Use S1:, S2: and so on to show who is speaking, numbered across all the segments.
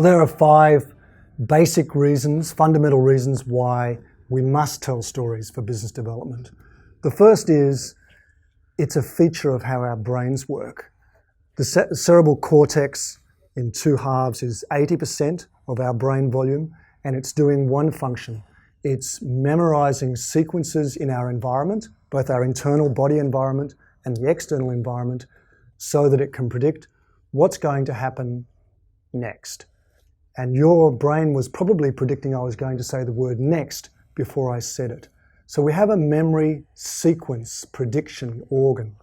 S1: Well, there are 5 basic reasons, fundamental reasons why we must tell stories for business development. The first is it's a feature of how our brains work. The cerebral cortex in 2 halves is 80% of our brain volume, and it's doing one function. It's memorizing sequences in our environment, both our internal body environment and the external environment, so that it can predict what's going to happen next. And your brain was probably predicting I was going to say the word next before I said it. So we have a memory sequence prediction organ.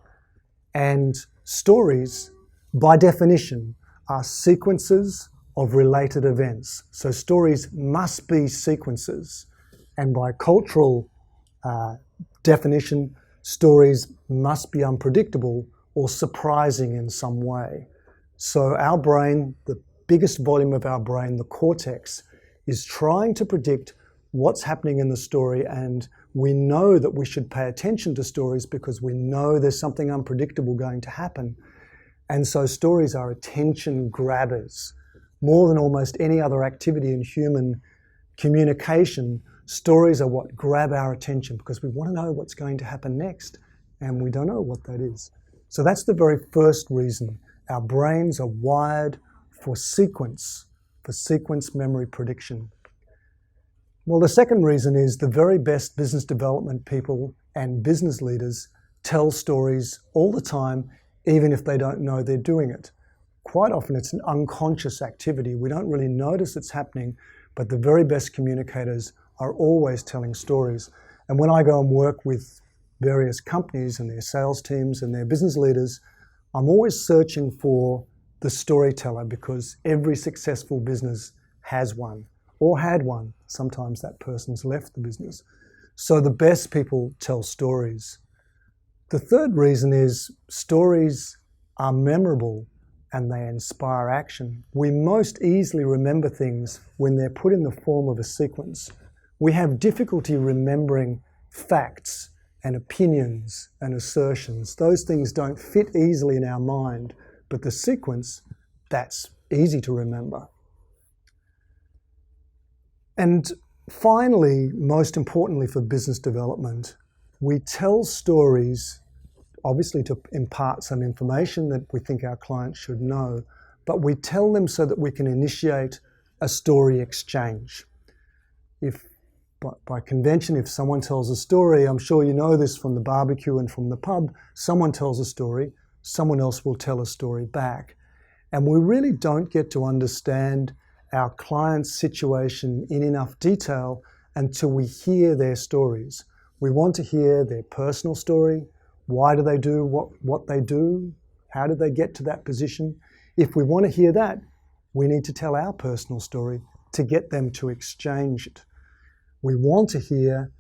S1: And stories, by definition, are sequences of related events. So stories must be sequences. And by cultural definition, stories must be unpredictable or surprising in some way. So our brain, the biggest volume of our brain, the cortex, is trying to predict what's happening in the story, and we know that we should pay attention to stories because we know there's something unpredictable going to happen. And so stories are attention grabbers. More than almost any other activity in human communication, stories are what grab our attention because we want to know what's going to happen next, and we don't know what that is. So that's the very first reason. Our brains are wired for sequence memory prediction. Well, the second reason is the very best business development people and business leaders tell stories all the time, even if they don't know they're doing it. Quite often it's an unconscious activity. We don't really notice it's happening, but the very best communicators are always telling stories. And when I go and work with various companies and their sales teams and their business leaders, I'm always searching for the storyteller, because every successful business has one or had one. Sometimes that person's left the business. So the best people tell stories. The third reason is stories are memorable and they inspire action. We most easily remember things when they're put in the form of a sequence. We have difficulty remembering facts and opinions and assertions. Those things don't fit easily in our mind, but the sequence, that's easy to remember. And finally, most importantly for business development, we tell stories obviously to impart some information that we think our clients should know, but we tell them so that we can initiate a story exchange. By convention, if someone tells a story, I'm sure you know this from the barbecue and from the pub, someone tells a story, someone else will tell a story back. And we really don't get to understand our client's situation in enough detail until we hear their stories. We want to hear their personal story. Why do they do what they do? How did they get to that position? If we want to hear that, we need to tell our personal story to get them to exchange it. We want to hear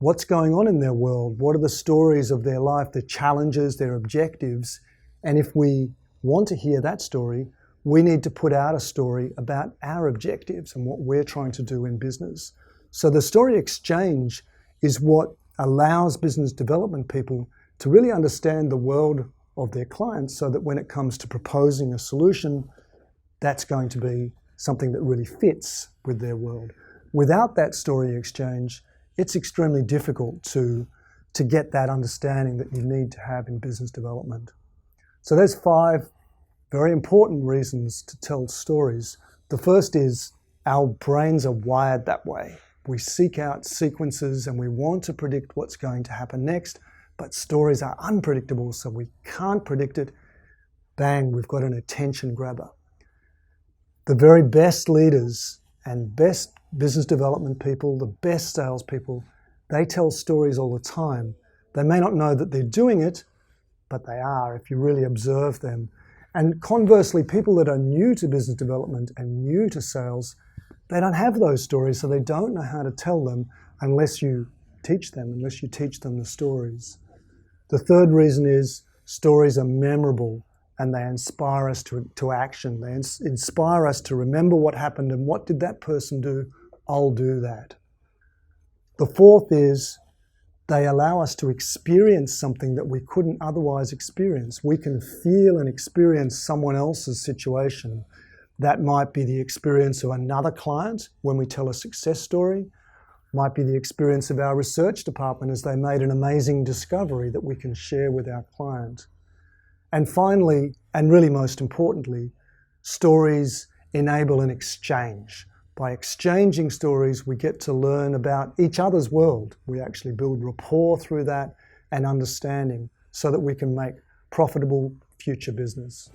S1: what's going on in their world. What are the stories of their life, their challenges, their objectives? And if we want to hear that story, we need to put out a story about our objectives and what we're trying to do in business. So the story exchange is what allows business development people to really understand the world of their clients, so that when it comes to proposing a solution, that's going to be something that really fits with their world. Without that story exchange, it's extremely difficult to get that understanding that you need to have in business development. So there's 5 very important reasons to tell stories. The first is our brains are wired that way. We seek out sequences and we want to predict what's going to happen next, but stories are unpredictable, so we can't predict it. Bang, we've got an attention grabber. The very best leaders and best business development people, the best salespeople, they tell stories all the time. They may not know that they're doing it, but they are if you really observe them. And conversely, people that are new to business development and new to sales, they don't have those stories, so they don't know how to tell them unless you teach them the stories. The third reason is stories are memorable and they inspire us to action. They inspire us to remember what happened and what did that person do? I'll do that. The fourth is they allow us to experience something that we couldn't otherwise experience. We can feel and experience someone else's situation. That might be the experience of another client when we tell a success story, might be the experience of our research department as they made an amazing discovery that we can share with our client. And finally, and really most importantly, stories enable an exchange. By exchanging stories, we get to learn about each other's world. We actually build rapport through that and understanding so that we can make profitable future business.